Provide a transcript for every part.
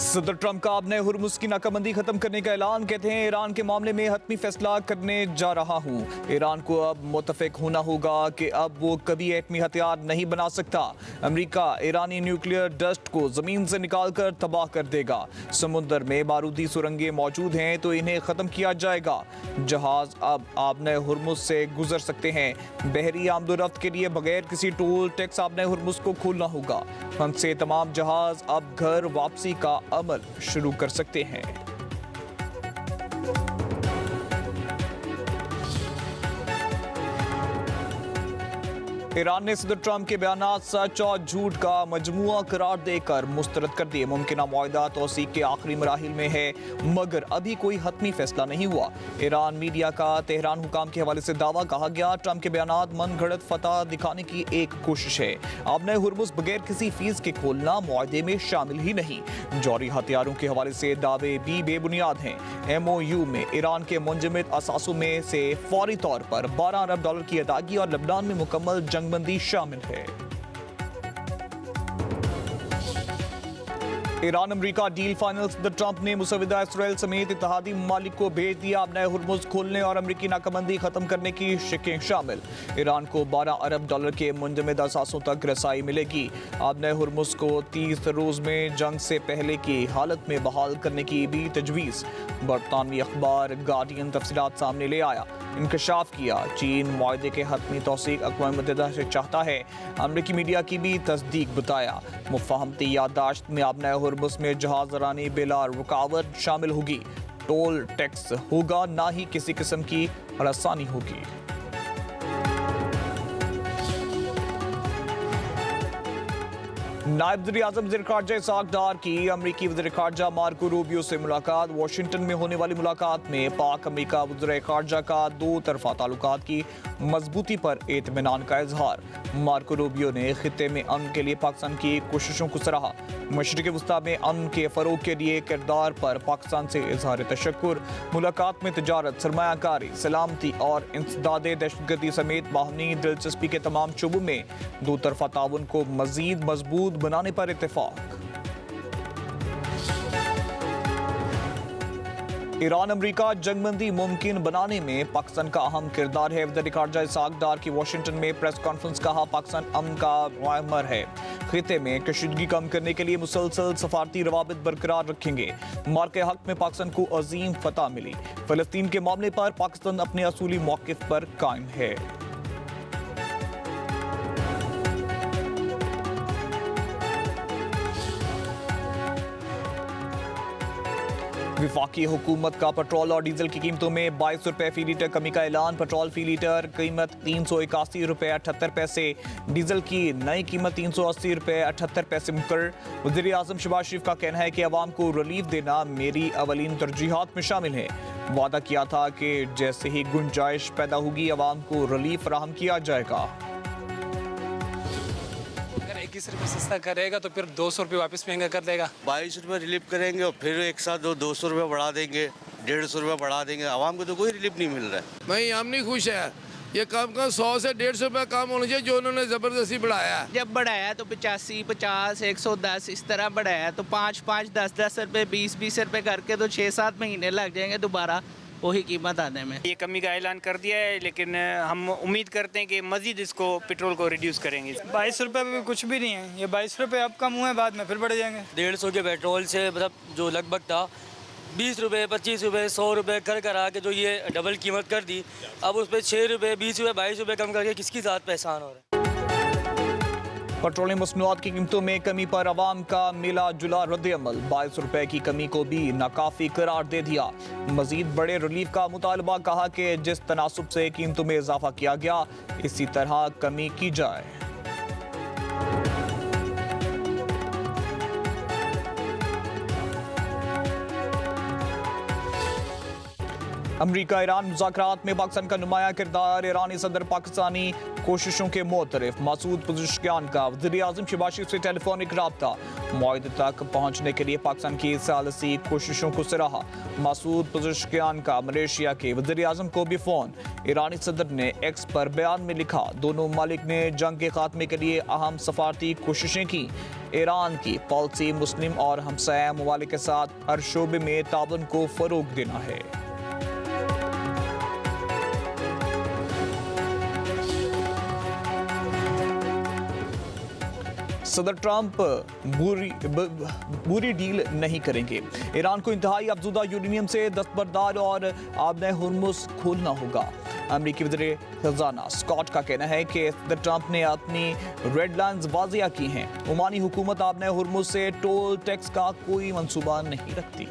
सदर ट्रंप का अपने हुर्मुज़ की नाकाबंदी खत्म करने का ऐलान। कहते हैं ईरान के मामले में हतमी फैसला करने जा रहा हूँ। ईरान को अब मुतफिक होना होगा कि अब वो कभी एटमी हथियार नहीं बना सकता। अमेरिका ईरानी न्यूक्लियर डस्ट को जमीन से निकाल कर तबाह कर देगा। समुद्र में बारूदी सुरंगें मौजूद हैं तो इन्हें खत्म किया जाएगा। जहाज अब आपने हुर्मुज़ से गुजर सकते हैं। बहरी आमदोरफ्त के लिए बगैर किसी टोल टैक्स आपने हुर्मुज़ को खोलना होगा। फंसे तमाम जहाज अब घर वापसी का अमल शुरू कर सकते हैं। ईरान ने सदर ट्रंप के बयानात सच और झूठ का मजमुआ करार देकर मुस्तरद कर दिए। मुमकिन मुआहदा तौसीक के आखिरी मराहिल में है मगर अभी कोई हतमी फैसला नहीं हुआ। ईरान मीडिया का तेहरान हुकाम के हवाले से दावा कहा गया ट्रंप के बयानात मन घड़त फतह दिखाने की एक कोशिश है। आपने हुर्मुज़ बगैर किसी फीस के खोलना मुआहदे में शामिल ही नहीं। जौहरी हथियारों के हवाले से दावे भी बेबुनियाद हैं। MOU में ईरान के मुंजमद असासों में से फौरी तौर पर $12 अरब की अदायगी और लबनान में मुकम्मल जंगबंदी शामिल है। Iran America deal final. सदर ट्रंप ने मुसविदा इसराइल समेत इत्तेहादी ममालिक को भेज दिया। अब नए हुर्मुज़ खोलने और अमेरिकी नाकाबंदी खत्म करने की शिकें शामिल। ईरान को $12 अरब के मुंजमद असासों तक रसाई मिलेगी। अब नए हुर्मुज़ को 30 रोज़ में जंग से पहले की हालत में बहाल करने की भी तजवीज़। बरतानवी अखबार गार्डियन तफसीलात सामने ले आया। इंकशाफ किया चीन मुआहदे के हतमी तौसीक अक़वाम मुत्तहिदा से चाहता है। अमरीकी मीडिया की भी तस्दीक बताया। मुफ़ाहमती याददाश्त में अब नए हुर्मुज़ में जहाज़ रानी बिला रुकावट शामिल होगी। टोल टैक्स होगा, ना ही किसी किस्म की हरासानी होगी। नायब वज़ीर-ए-आज़म वज़ीर ख़ारजा इसहाक़ डार की अमरीकी वज़ीर ख़ारजा मार्को रूबियो से मुलाकात। वाशिंगटन में होने वाली मुलाकात में पाक अमरीका वज़ीर ख़ारजा का दो तरफ़ा ताल्लुकात की मजबूती पर इत्मीनान का इजहार। मार्को रूबियो ने खित्ते में अमन के लिए पाकिस्तान की कोशिशों को सराहा। मशरिक़ वस्ता में अमन के फ़रोग़ के लिए किरदार पर पाकिस्तान से इजहार तशक्कुर। मुलाकात में तिजारत, सरमायाकारी, सलामती और इंसदाद दहशतगर्दी समेत बाहमी दिलचस्पी के तमाम शोबों में दो तरफ़ा ताउन को मज़ीद मजबूत बनाने पर इत्तेफाक। ईरान अमेरिका जंगबंदी मुमकिन बनाने में पाकिस्तान का अहम किरदार है। वज़ीर ख़ारजा इसहाक़ डार की वाशिंगटन में प्रेस कॉन्फ्रेंस। कहा पाकिस्तान अमन का मुआमर है। खित्ते में कशीदगी कम करने के लिए मुसलसल सफारती रवाबित बरकरार रखेंगे। मार्के हक में पाकिस्तान को अजीम फतह मिली। फ़लस्तीन के मामले पर पाकिस्तान अपने असूली मौक़िफ़ पर कायम है। वफाकी हुकूमत का पेट्रोल और डीजल की कीमतों में 22 रुपये फी लीटर कमी का ऐलान। पेट्रोल फी लीटर कीमत 381 रुपये 78 पैसे, डीजल की नई कीमत 380 रुपये 78 पैसे मुकर्रर। वज़ीर आज़म शहबाज शरीफ का कहना है कि अवाम को रिलीफ देना मेरी अवलीन तरजीहात में शामिल है। वादा किया था कि जैसे ही गुंजाइश पैदा होगी अवाम को रिलीफ फराहम किया जाएगा। 21 रुपये सस्ता करेगा तो फिर 200 रुपये वापस महंगा कर देगा। 22 रुपये रिलीफ करेंगे और फिर एक साथ 200 रुपये बढ़ा देंगे, 150 रुपये बढ़ा देंगे। आवाम को तो कोई रिलीफ नहीं मिल रहा है। भाई हम नहीं खुश है। ये कम 100 से 150 रुपये काम होना चाहिए जो उन्होंने ज़बरदस्ती बढ़ाया। जब बढ़ाया तो 85, 50, 110 इस तरह बढ़ाया तो 5, 10 रुपये 20 रुपये करके तो 6-7 महीने लग जाएंगे दोबारा वही कीमत आने में। ये कमी का ऐलान कर दिया है लेकिन हम उम्मीद करते हैं कि मजीद इसको पेट्रोल को रिड्यूस करेंगे। 22 रुपये में कुछ भी नहीं है। ये 22 रुपये अब कम हुए, बाद में फिर बढ़ जाएंगे। 150 के पेट्रोल से मतलब जो लगभग था 20 रुपये 25 रुपये 100 रुपये कर आके जो ये डबल कीमत कर दी, अब उस पर 6 रुपये 20 रुपये 22 रुपये कम करके किसकी ज़ात पे एहसान हो रहा है। पेट्रोलियम मसनूआत की कीमतों में कमी पर अवाम का मिला जुला रद्द-ए-अमल। 22 रुपये की कमी को भी नाकाफी करार दे दिया। मजीद बड़े रिलीफ का मुतालबा। कहा कि जिस तनासुब से कीमतों में इजाफा किया गया इसी तरह कमी की जाए। अमरीका ईरान मुज़ाकरात में पाकिस्तान का नुमाया किरदार, ईरानी सदर पाकिस्तानी कोशिशों के मुतरफ। मसूद पज़ेश्कियान का वज़ीर-ए-आज़म शहबाज शरीफ से टेलीफोनिक रब्ता, मुआहदे तक पहुंचने के लिए पाकिस्तान की सालसी कोशिशों को सराहा। मसूद पज़ेश्कियान का मलेशिया के वज़ीर-ए-आज़म को भी फ़ोन। ईरानी सदर ने एक्स पर बयान में लिखा, दोनों ममालिक ने जंग के खात्मे के लिए अहम सफारती कोशिशें की। ईरान की पॉलिसी मुस्लिम और हमसाया ममालिक के साथ हर शोबे में ताउन को फ़रोग देना है। सदर ट्रंप बुरी डील नहीं करेंगे। ईरान को इंतहाई अफजुदा यूरेनियम से दस्तबरदार और आबने हुर्मुज़ खोलना होगा। अमरीकी वज़ीर खजाना स्कॉट का कहना है कि सदर ट्रंप ने अपनी रेड लाइन्स वाज़िया की हैं। ओमानी हुकूमत आबने हुर्मुज़ से टोल टैक्स का कोई मंसूबा नहीं रखती।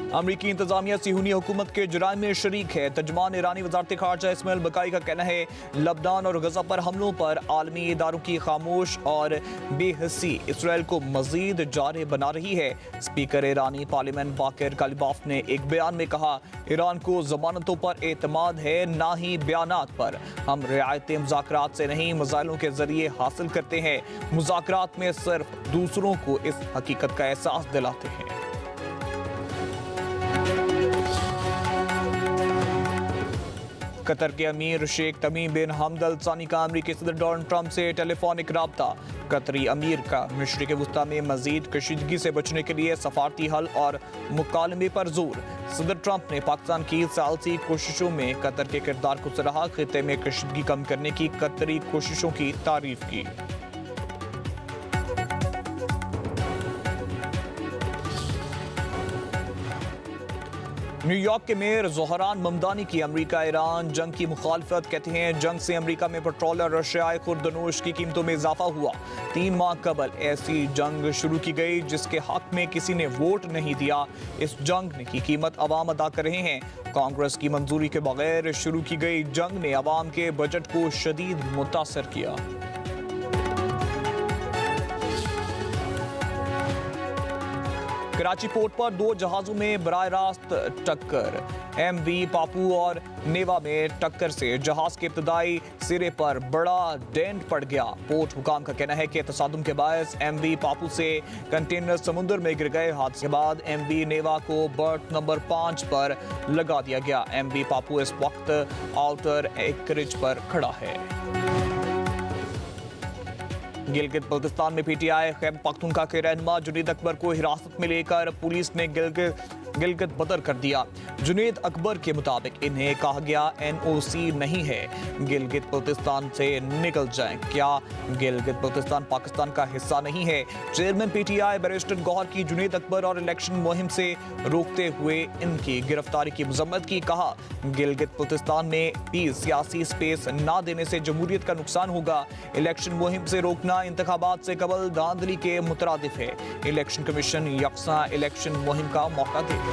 अमरीकी इंतजामिया सिहूनी हुकूमत के जुराइम में शरीक है। तर्जुमान ईरानी वज़ारत ख़ारजा इस्माइल बकाई का कहना है, लबनान और गजा पर हमलों पर आलमी इदारों की खामोश और बेहसी इसराइल को मजीद जारे बना रही है। स्पीकर ईरानी पार्लियामेंट बाकर कालिबाफ ने एक बयान में कहा, ईरान को जमानतों पर एतमाद है, ना ही बयानात पर। हम रियायतें मुज़ाकरात से नहीं, मसाइलों के जरिए हासिल करते हैं। मुज़ाकरात में सिर्फ दूसरों को इस हकीकत का एहसास दिलाते हैं। कतर के अमीर शेख तमीम बिन हमद अल सानी का अमरीकी सदर डोनाल्ड ट्रंप से टेलीफोनिक रब्ता। कतरी अमीर का मशरिक़ वस्ता में मजीद कशीदगी से बचने के लिए सफारती हल और मुकालमे पर जोर। सदर ट्रंप ने पाकिस्तान की सालसी कोशिशों में कतर के किरदार को सराहा। खित्ते में कशीदगी कम करने की कतरी कोशिशों की तारीफ की। न्यूयॉर्क के मेयर ज़ोहरान ममदानी की अमरीका ईरान जंग की मुखालफत। कहते हैं, जंग से अमरीका में पेट्रोल और रशियाई खुर्दनोश की कीमतों में इजाफा हुआ। 3 माह कबल ऐसी जंग शुरू की गई जिसके हक में किसी ने वोट नहीं दिया। इस जंग की कीमत अवाम अदा कर रहे हैं। कांग्रेस की मंजूरी के बगैर शुरू की गई जंग ने अवाम के बजट को शदीद मुतासर किया। कराची पोर्ट पर 2 जहाजों में बराह रास्त टक्कर। MV पापू और नेवा में टक्कर से जहाज के इब्तदाई सिरे पर बड़ा डेंट पड़ गया। पोर्ट हुकाम का कहना है कि तसादुम के बायस MV पापू से कंटेनर समुद्र में गिर गए। हादसे के बाद MV नेवा को बर्थ नंबर 5 पर लगा दिया गया। MV पापू इस वक्त आउटर एकरिज पर खड़ा है। गिलगित बल्तिस्तान में PTI खैबर पख्तूनख्वा के रहनुमा जुनैद अकबर को हिरासत में लेकर पुलिस ने गिलगित बदर कर दिया। जुनैद अकबर के मुताबिक इन्हें कहा गया NOC नहीं है, गिलगित बल्तिस्तान से निकल जाएं। क्या गिलगित बल्तिस्तान पाकिस्तान का हिस्सा नहीं है? चेयरमैन PTI बैरिस्टर गौहर की जुनैद अकबर और इलेक्शन मुहिम से रोकते हुए इनकी गिरफ्तारी की मजम्मत की। कहा, गिलगित बल्तिस्तान में भी सियासी स्पेस ना देने से जमहूरियत का नुकसान होगा। इलेक्शन मुहिम से रोकना इंतखाबात से कबल धांधली के मुतरादिफ है। इलेक्शन कमीशन यकसा इलेक्शन मुहिम का मौका दे।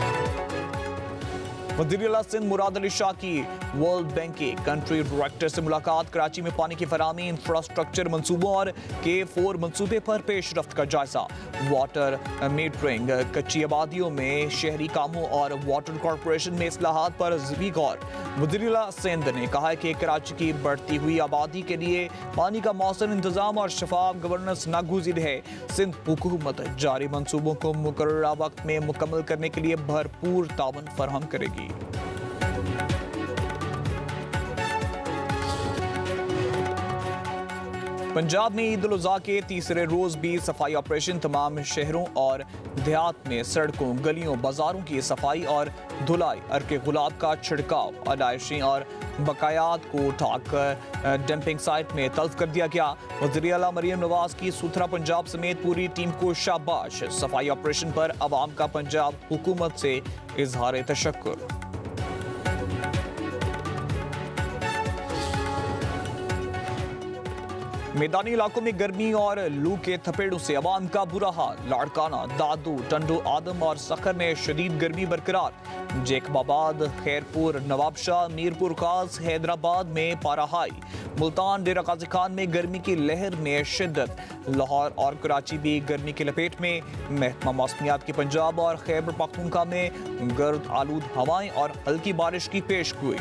वज़ीर-ए-आला सिंध मुराद अली शाह की वर्ल्ड बैंक के कंट्री डायरेक्टर से मुलाकात। कराची में पानी की फराहमी, इंफ्रास्ट्रक्चर मंसूबों और K4 मंसूबे पर पेशरफ्त का जायजा। वाटर मीटरिंग, कच्ची आबादियों में शहरी कामों और वाटर कॉरपोरेशन में इस्लाहात पर भी गौर। वज़ीर-ए-आला सिंध ने कहा है कि कराची की बढ़ती हुई आबादी के लिए पानी का मौसम इंतजाम और शफाफ गवर्नेंस नागुज़ीर है। सिंध हुकूमत जारी मंसूबों को मुकर्ररा वक्त में मुकम्मल करने के लिए भरपूर ताउन फराहम करेगी। पंजाब में ईद उल अज़हा के तीसरे रोज भी सफाई ऑपरेशन। तमाम शहरों और देहात में सड़कों, गलियों, बाजारों की सफाई और धुलाई, अर्के गुलाब का छिड़काव, अदायशी और बकायात को उठाकर डंपिंग साइट में तल्फ कर दिया गया। वज़ीर-ए-आला मरियम नवाज की सुथरा पंजाब समेत पूरी टीम को शाबाश। सफाई ऑपरेशन पर अवाम का पंजाब हुकूमत से इजहार तशक्कुर। मैदानी इलाकों में गर्मी और लू के थपेड़ों से अवाम का बुरा हाल। लाड़काना, दादू, टंडो, आदम और सखर में शदीद गर्मी बरकरार। जेकबाबाद, खैरपुर, नवाबशाह, मीरपुर खास, हैदराबाद में पारा हाई। मुल्तान, डेरा गाजी खान में गर्मी की लहर में शिद्दत। लाहौर और कराची भी गर्मी की लपेट में। महकमा मौसमियात की पंजाब और खैबर पख्तूनख्वा में गर्द आलूद हवाएं और हल्की बारिश की पेशगोई।